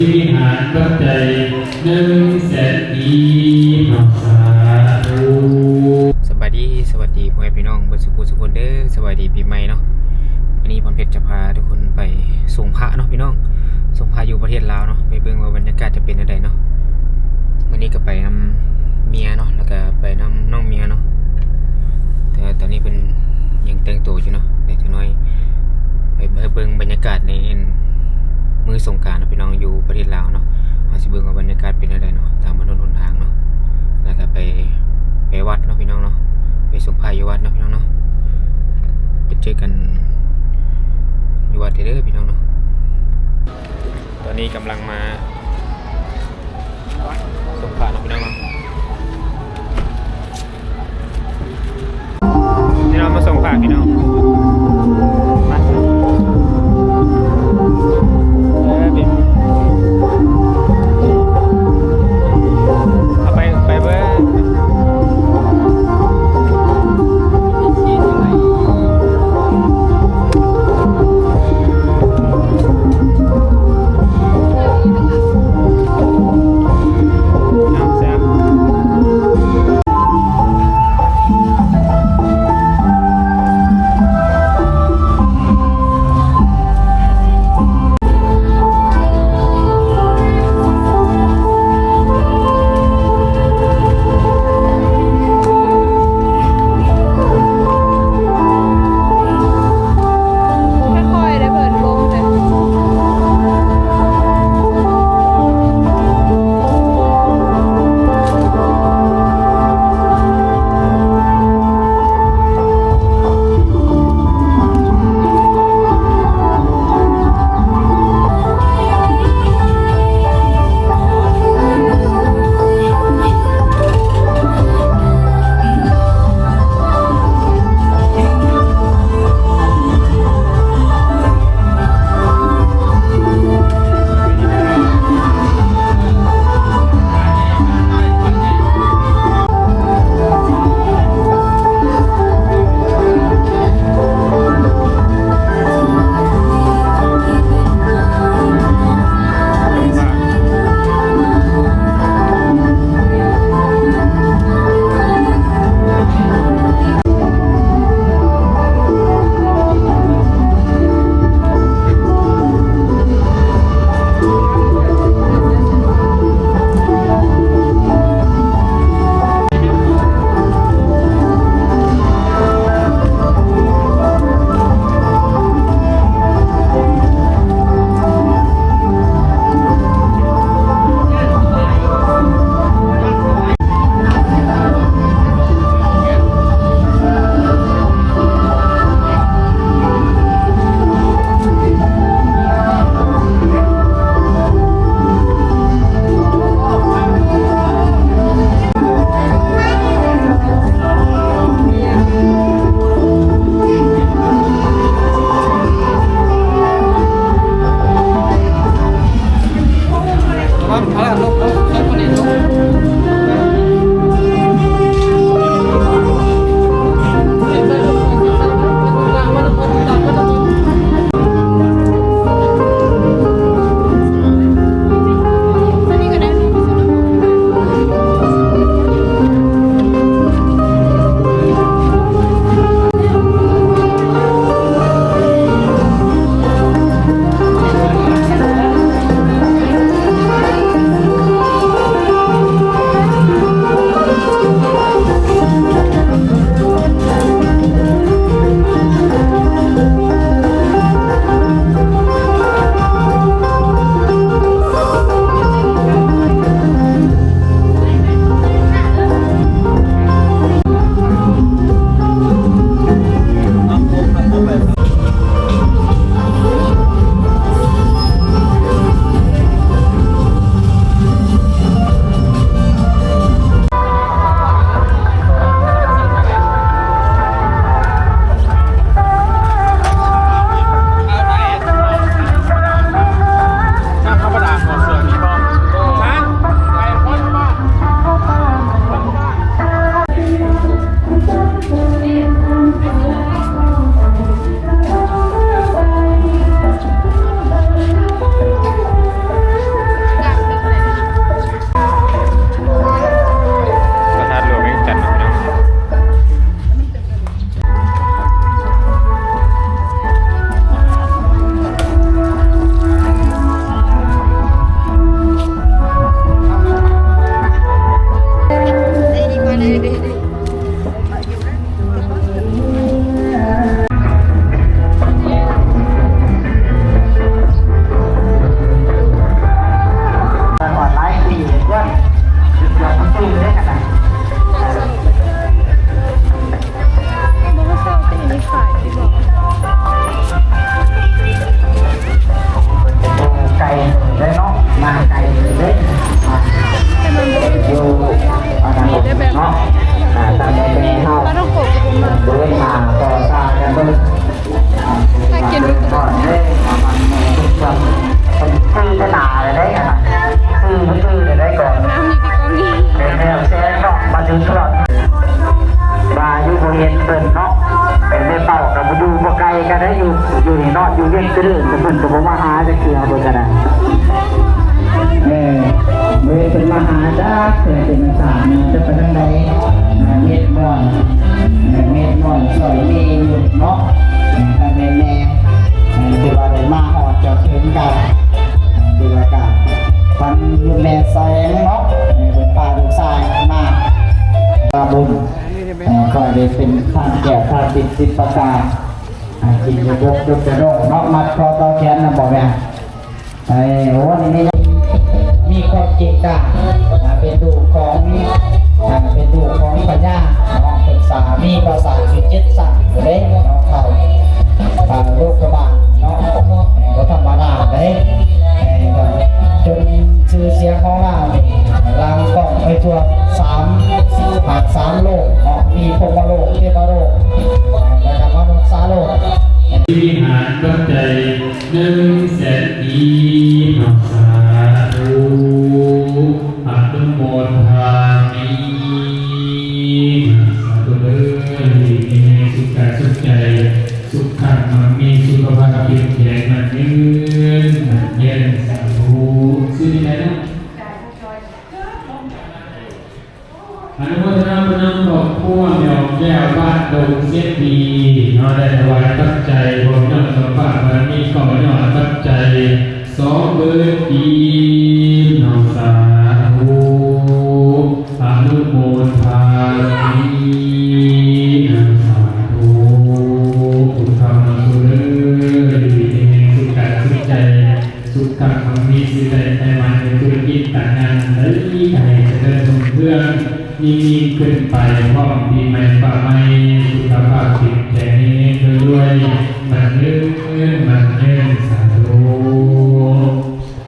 วิหารปัจจัย100,000 ปีสาธุสวัสดีพ่อแม่พี่น้องเบิร์สุขุสุขคนเด้อสวัสดีปีใหม่เนาะวันนี้พรเพชรจะพาทุกคนไปส่งพระเนาะพี่น้องส่งพระอยู่ประเทศลาวเนาะไปเบิ่งว่าบรรยากาศจะเป็นยังไงเนาะวันนี้ก็ไปนำเมียเนาะแล้วก็ไปนำน้องเมียเนาะแต่ตอนนี้เป็นยังแต่งตัวอยู่เนาะเด็กน้อยไปเบิ่งบรรยากาศในมื้อสงกรานต์เนาะพี่น้องอยู่ประเทศลาวเนาะเอาสิเบิ่งว่าบรรยากาศเป็นยังไงเนาะตามถนนหนทางเนาะแล้วก็ไปวัดเนาะพี่น้องเนาะไปส่งพระอยู่วัดเนาะพี่น้องเนาะไปเจอกันอยู่วัดเด้อพี่น้องเนาะตอนนี้กำลังมาส่งพระเนาะพี่น้องเนาะพี่น้องมาส่งพระพี่น้องมาเอาไปเบิ่ง ก็เลยเป็นทางแก่ทางติดสิบประการกินยกยกจะโรคเนาะมัดคอต่อแขนนะบอกแม่โอ้นี่มีความจริงจังเป็นดูของเป็นดูของปัญญาน้องเป็นสามีภาษาสุจิตสั่งเด้น้องเขาโรคกระบาดเนาะก็ธรรมดาเด้จนชื่อเสียงของเราลังกล้องไปทั่ว3โลกมีพรหมโลกเทวโลกและก็มนุษย์โลก วิหารปัจจัย100,000 ปีหักษาธุอนุโมทามิสาธุเด้อมีสุขกายสุขใจสุขขังมันมีสุขภาพเพียงแข็งมันยืนมันเย็นสาธุชื่อที่ไหนนะอนุโมทนาบุญนำบอกพวกยอมแก้วบ้านดงเสียดีเราได้ถวายปัจจัยบนยอดสมบัติบารมีก่อนยอดปัจจัย20,000 ปีน้องสาธุอนุโมทามิน้องสาธุบุญธรรมสุเลิศดีเองสุขกายสุขใจสุขขังมันมีสิได้ในมันในธุรกิจการงานและที่ใครจะเดินเพื่อนยิ่งขึ้นไปพร้อมดีไม่ฝ่าไม่สุขภาพจิตใจนี้ด้วยมันยืนส